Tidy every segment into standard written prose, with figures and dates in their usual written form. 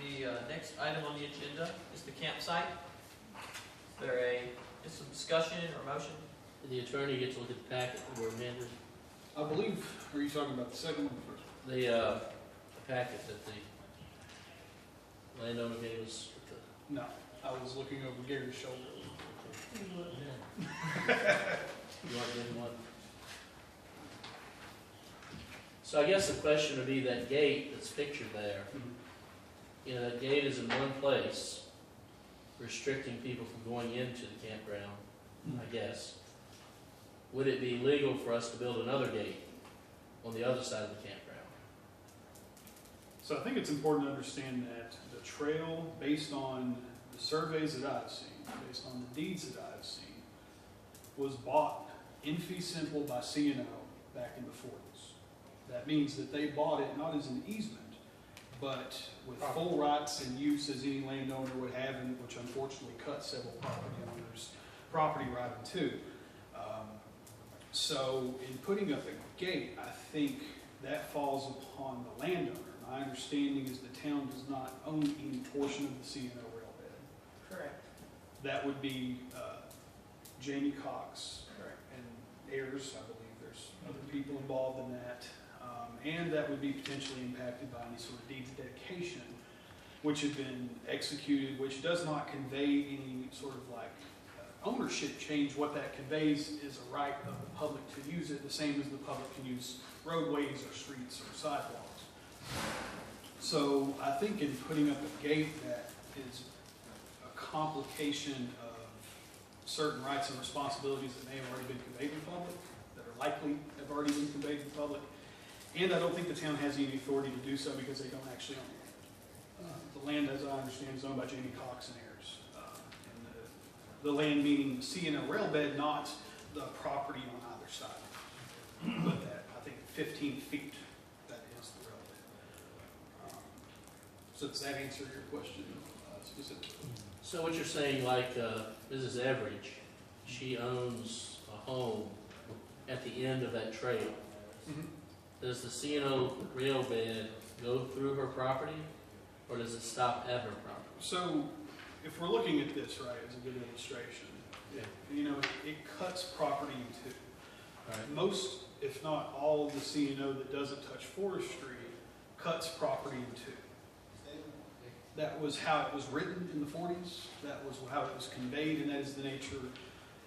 The next item on the agenda is the campsite. Is there just some discussion or motion? Did the attorney get to look at the packet that were amended? I believe, are you talking about the second one first? The packet that the landowner gave us with the... No, I was looking over Gary's shoulder. You aren't getting one? So I guess the question would be that gate that's pictured there. You know, that gate is in one place, restricting people from going into the campground, I guess. Would it be legal for us to build another gate on the other side of the campground? So I think it's important to understand that the trail, based on the surveys that I've seen, based on the deeds that I've seen, was bought in fee simple by CNO back in the 40s. That means that they bought it not as an easement, but with full rights and use as any landowner would have, and which unfortunately cut several property owners' property right in two. So in putting up a gate, I think that falls upon the landowner. My understanding is the town does not own any portion of the CNO railbed. Correct. That would be Jamie Cox and heirs. I believe there's other people involved in that. And that would be potentially impacted by any sort of deed of dedication, which had been executed, which does not convey any sort of like ownership change. What that conveys is a right of the public to use it, the same as the public can use roadways or streets or sidewalks. So I think in putting up a gate that is a complication of certain rights and responsibilities that may have already been conveyed to the public, that are likely have already been conveyed to the public, and I don't think the town has any authority to do so because they don't actually own it. The land, as I understand, is owned by Jamie Cox and heirs. And the land meaning the CNO railbed, not the property on either side. But that, I think 15 feet, that is the railbed. So does that answer your question specifically? So what you're saying, like Mrs. Everidge, she owns a home at the end of that trail. Mm-hmm. Does the CNO railbed go through her property, or does it stop at her property? So, if we're looking at this, right, as a good illustration, you know, it cuts property in two. Right. Most, if not all, of the CNO that doesn't touch forestry cuts property in two. That was how it was written in the 40s. That was how it was conveyed, and that is the nature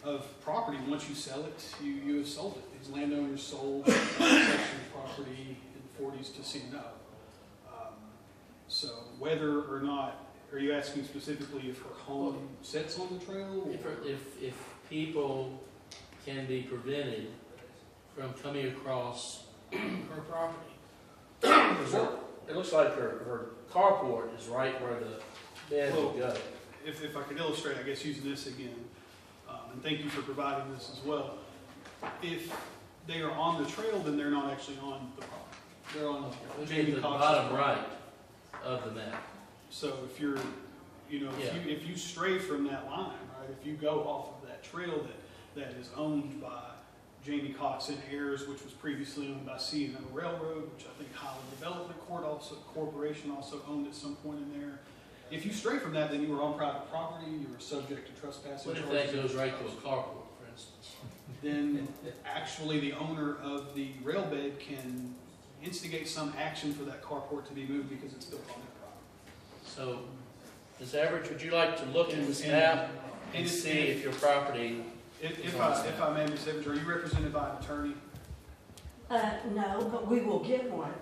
of property. Once you sell it, you have sold it. These landowners sold a section of property in the 40s to CNO. So whether or not, are you asking specifically if her home sits on the trail? If people can be prevented from coming across her property. It looks like her carport is right where the bed would go. If I could illustrate, I guess using this again, and thank you for providing this as well. If they are on the trail, then they're not actually on the property. They're on Jamie the Cox's bottom property. right of the map. So if you're, you know, if you stray from that line, right, if you go off of that trail that is owned by Jamie Cox and heirs, which was previously owned by CNO Railroad, which I think Highland Development Corporation also owned at some point in there. If you stray from that, then you were on private property, you were subject to trespassing. What if that goes right to a carport, for instance? Then actually the owner of the railbed can instigate some action for that carport to be moved because it's built on their property. So, Ms. Everidge, would you like to look at this map and see if your property... If I may, Ms. Evans, are you represented by an attorney? No, but we will get one.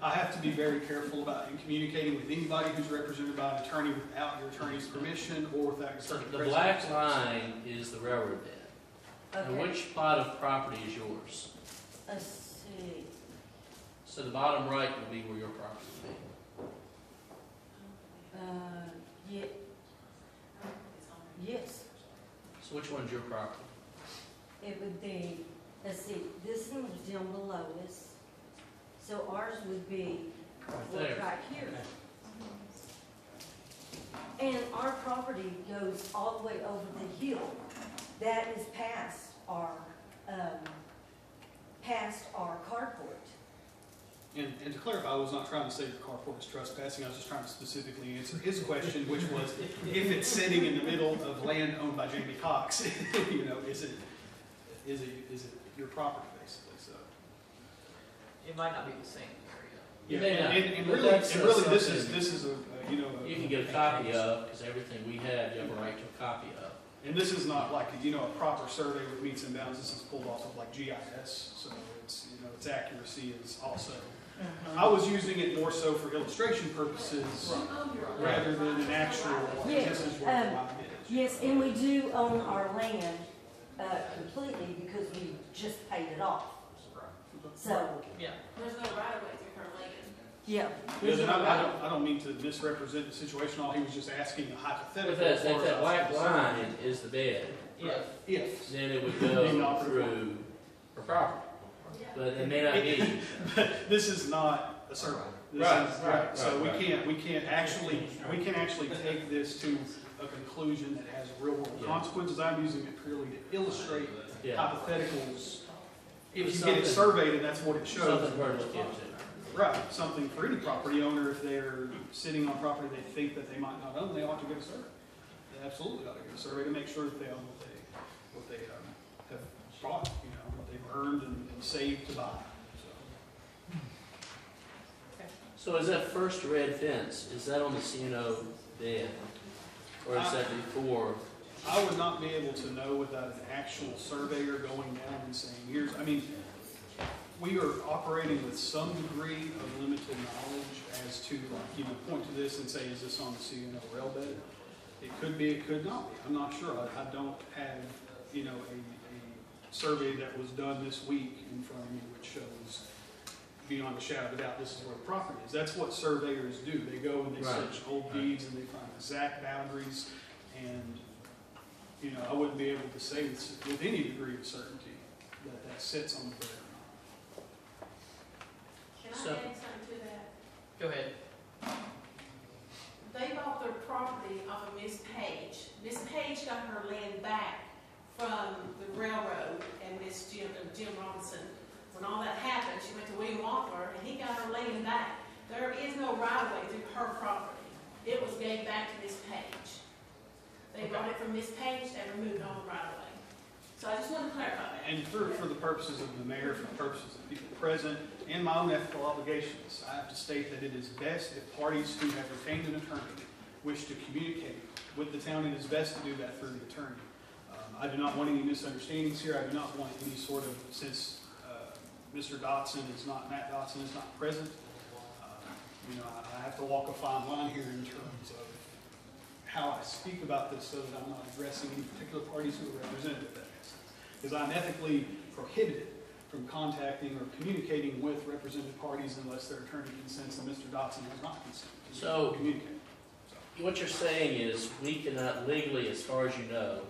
I have to be very careful about in communicating with anybody who's represented by an attorney without your attorney's permission or without your So attorney's the presence. black line is the railroad bed. Okay. And which plot of property is yours? Let's see. So the bottom right will be where your property will be. Yes. So which one's your property? It would be, let's see, this one was down below us. So ours would be Right right here. And our property goes all the way over the hill. That is past our carport. And to clarify, I was not trying to say the carport is trespassing, I was just trying to specifically answer his question, which was, if it's sitting in the middle of land owned by Jamie Cox, you know, is it your property, basically, so. It might not be the same area. You may not, And but really, that's, this something is a, you know. you can get a copy of, because everything we have, you have a right to a copy of. And this is not like, you know, a proper survey with meets and bounds, this is pulled off of like GIS, so it's, you know, its accuracy is also. I was using it more so for illustration purposes, rather than an actual, Yeah, this is where the line is. Yes, and we do own our land completely because we just paid it off. So, Yeah. There's no right of way through her land. yeah. Because I don't mean to misrepresent the situation, all he was just asking a hypothetical. If that black line is the bed, If. then it would May go not be. through her property. But it may not be. This is not a survey. This Right, is- right, So right, we can actually take this to a conclusion that has real world Yeah. consequences. I'm using it purely to illustrate Yeah. hypotheticals. If you get Something- it surveyed and that's what it shows. Something for her to look into. Right, something for any property owner, if they're sitting on property they think that they might not own, they ought to get a survey. They absolutely ought to get a survey to make sure that they own what they have bought, you know, what they've earned and saved to buy, so. So is that first red fence, is that on the CNO bed? Or is that before? I would not be able to know without an actual surveyor going down and saying, here's, I mean, we are operating with some degree of limited knowledge as to, like, you know, point to this and say, is this on the CNO rail bed? It could be, it could not be, I'm not sure, I don't have, you know, a survey that was done this week in front of me which shows beyond a shadow of a doubt, this is where the property is. That's what surveyors do, they go and they Right. search old deeds and they find exact boundaries, and, you know, I wouldn't be able to say with any degree of certainty that sits on the bed or Can I So- add something to that? Go ahead. They bought their property off of Miss Page. Miss Page got her land back from the railroad and Jim Robinson. When all that happened, she went to William Walker and he got her land back. There is no right of way through her property. It was gave back to Miss Page. They bought it from Miss Page and removed all the right of way. So I just want to clarify that. not. And for the purposes of the mayor, for the purposes of people present, and my own ethical obligations, I have to state that it is best if parties who have retained an attorney wish to communicate with the town, it is best to do that through the attorney. I do not want any misunderstandings here. I do not want any sort of, since Mr. Dotson is not, Matt Dotson is not present, you know, I have to walk a fine line here in terms of how I speak about this so that I'm not addressing any particular parties who are represented, if that makes sense. Because I'm ethically prohibited from contacting or communicating with represented parties unless their attorney consents, and Mr. Dotson has not consented to So- communicate. What you're saying is, we cannot legally, as far as you know,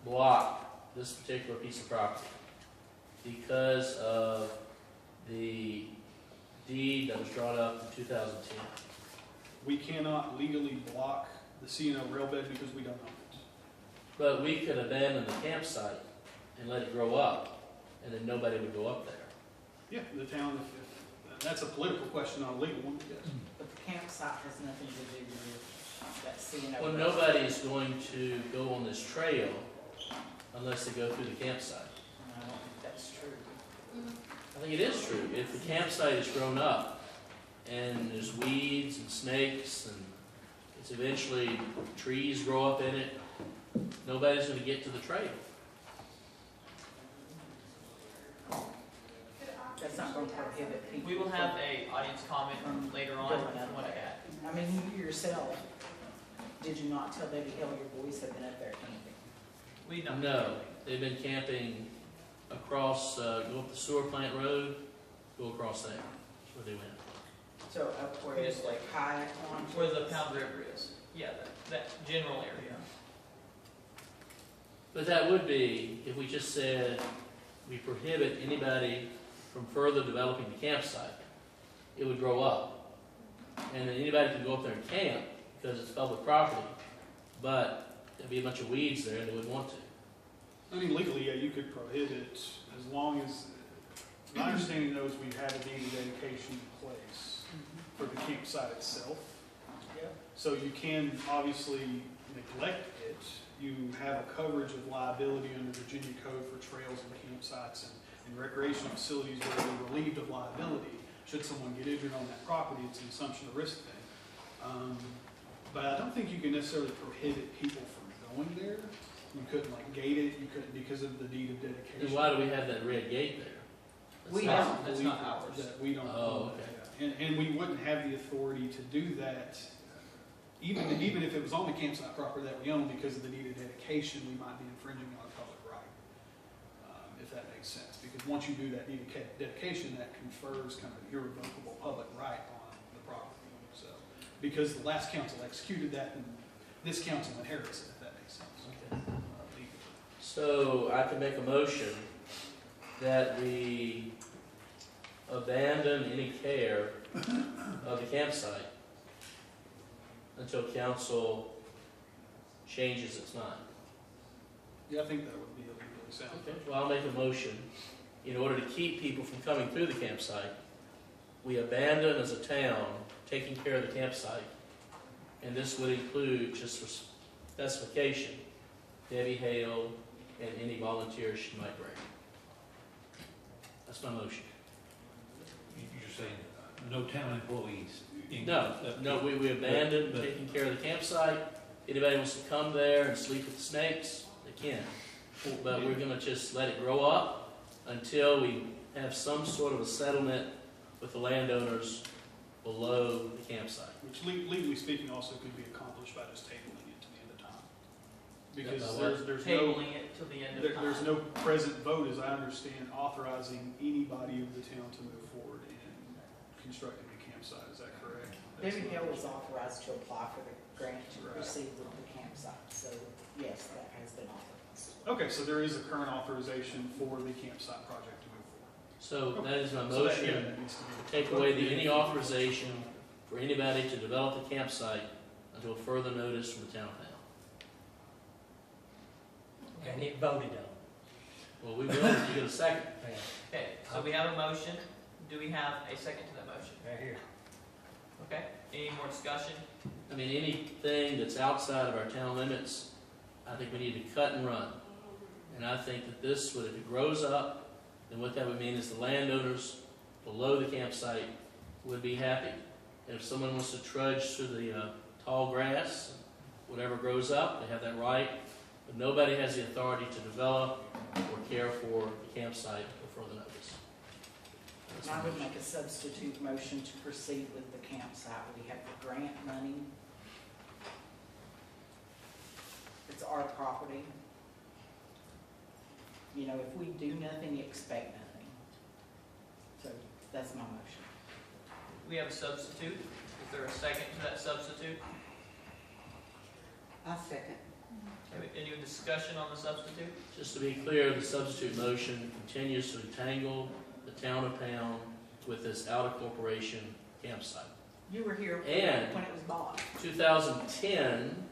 block this particular piece of property because of the deed that was drawn up in 2010. We cannot legally block the CNO railbed because we don't own it. But we could abandon the campsite and let it grow up, and then nobody would go up there. Yeah, the town, if that's a political question, not a legal one, yes. But the campsite has nothing to do with that CNO. Well, nobody's going to go on this trail unless they go through the campsite. I don't think that's true. I think it is true. If the campsite is grown up and there's weeds and snakes and it's eventually trees grow up in it, nobody's going to get to the trail. That's not going to prohibit people. We will have a audience comment later on if you want to add. I mean, you yourself, did you not tell Debbie Hill your boys have been up there camping? We know. No, they've been camping across, go up the sewer plant road, go across there. That's where they went. So up where it's like kayak launch? Where the Pound River is. Yeah, that general area. But that would be, if we just said we prohibit anybody from further developing the campsite, it would grow up. And then anybody can go up there and camp because it's public property, but there'd be a bunch of weeds there and they wouldn't want to. I mean, legally, yeah, you could prohibit as long as, My understanding though is we've had a deed of dedication in place for the campsite itself. Yep. So you can obviously neglect it. You have a coverage of liability under Virginia Code for trails and campsites and recreational facilities where they're relieved of liability. Should someone get injured on that property, it's an assumption of risk thing. But I don't think you can necessarily prohibit people from going there. You couldn't like gate it, you couldn't because of the deed of dedication. And why do we have that red gate there? We That's don't. not- That's not ours. That we don't. Oh, okay. Yeah. And we wouldn't have the authority to do that, even if it was on the campsite property that we own, because of the deed of dedication, we might be infringing on a public right, if that makes sense. Because once you do that deed of dedication, that confers kind of an irrevocable public right on the property. So, because the last council executed that, and this council inherits it, if that makes sense. Okay. Legally. So I can make a motion that we abandon any care of the campsite until council changes its mind. Yeah, I think that would be a legally sound. Okay, well, I'll make a motion, in order to keep people from coming through the campsite, we abandon as a town taking care of the campsite, and this would include, just for specification, Debbie Hale and any volunteers she might bring. That's my motion. You're saying no town employees? No, we abandon but- taking care of the campsite. Anybody wants to come there and sleep with the snakes, they can. But we're gonna just let it grow up until we have some sort of a settlement with the landowners below the campsite. Which legally speaking also could be accomplished by just tabling it to the end of time. Because Yeah, there's no, Tabling it till the end of time. there's no present vote, as I understand, authorizing anybody of the town to move forward in constructing a campsite, is that correct? That's Debbie my Hill was understanding. authorized to apply for the grant to Right. proceed with the campsite, so yes, that has been authorized. Okay, so there is a current authorization for the campsite project to move forward. So that is my So that, yeah, motion, that needs to be- to take away any authorization for anybody to develop the campsite until further notice from the town of Hale. And it voted on. Well, we will, if you get a second. Okay, so we have a motion. Do we have a second to that motion? Right here. Okay, any more discussion? I mean, anything that's outside of our town limits, I think we need to cut and run. And I think that this would, if it grows up, then what that would mean is the landowners below the campsite would be happy. And if someone wants to trudge through the tall grass, whatever grows up, they have that right. But nobody has the authority to develop or care for the campsite or further notice. That's And I my would motion. make a substitute motion to proceed with the campsite. We have the grant money. It's our property. You know, if we do nothing, expect nothing. So that's my motion. We have a substitute. Is there a second to that substitute? I second. Any discussion on the substitute? Just to be clear, the substitute motion continues to entangle the town of Pound with this out-of-corporation campsite. You were here And- when it was bought. 2010,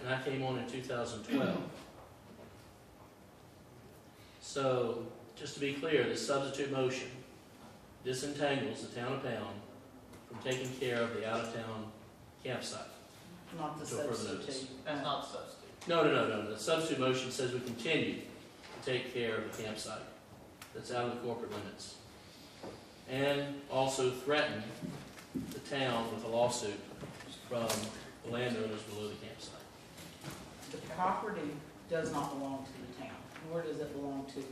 and I came on in 2012. So, just to be clear, this substitute motion disentangles the town of Pound from taking care of the out-of-town campsite. Not the Until further notice. substitute. That's not the substitute. No. The substitute motion says we continue to take care of the campsite that's out of the corporate limits. And also threaten the town with a lawsuit from the landowners below the campsite. The property does not belong to the town, nor does it belong to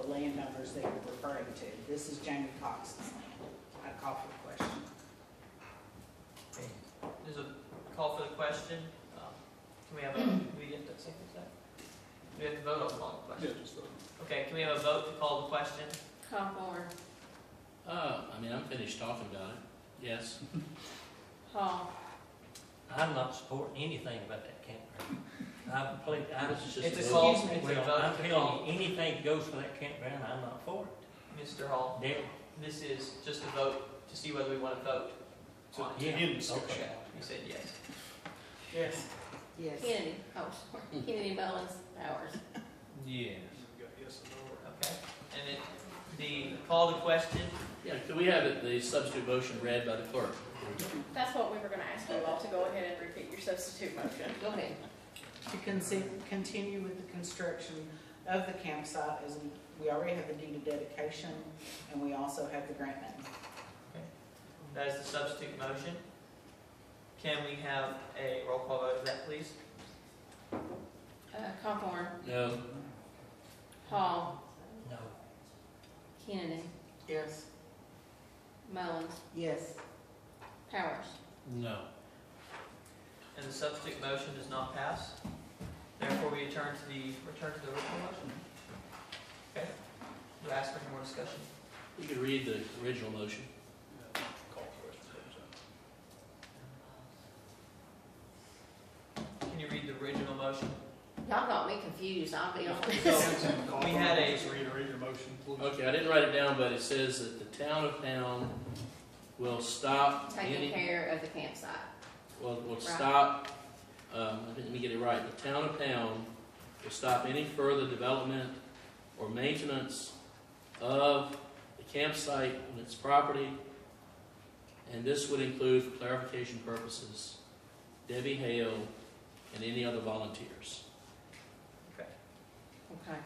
the landowners that you're referring to. This is Jamie Cox's land. I call for the question. There's a call for the question. Can we have a, do we have to say that? We have to vote on the call the Yeah, question. just vote. Okay, can we have a vote to call the question? Hawthorne, I mean, I'm finished talking about it. Yes. Hall, I'm not supporting anything about that campground. I'm completely, It's just It's a a call, vote. it's a well, vote I'm to telling call. you, anything that goes for that campground, I'm not for it. Mr. Hall, There, this is just a vote to see whether we want to vote. To Yeah, end discussion. Okay, you said yes. Yes. yes. Kennedy, oh, sorry, Kennedy Mullins, Powers. yeah. We've got yes and no. Okay, and it the call to question. Yeah, could we have it, the substitute motion read by the clerk? That's what we were gonna ask you all, to go ahead and repeat your substitute motion. Go ahead. To continue with the construction of the campsite, as we already have the deed of dedication, and we also have the grant money. That is the substitute motion. Can we have a roll call vote of that, please? Hawthorne, No. Hall, No. Kennedy, Yes. Mullins, Yes. Powers. No. And the substitute motion does not pass. Therefore, we return to the original motion. Okay. Do I ask for any more discussion? You could read the original motion. Call question. Can you read the original motion? Y'all got me confused, I'll be honest. So, we had a, Read your motion, please. Okay, I didn't write it down, but it says that the town of Pound will stop Taking any, care of the campsite. will stop, let me get it right. The town of Pound will stop any further development or maintenance of the campsite on its property. And this would include, for clarification purposes, Debbie Hale and any other volunteers. Okay.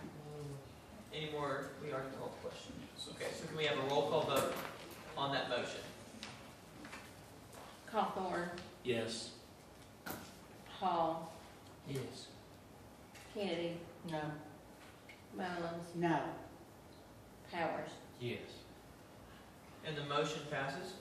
any more, we already called the question. Okay, so can we have a roll call vote on that motion? Hawthorne, Yes. Hall, Yes. Kennedy, No. Mullins, No. Powers. Yes. And the motion passes.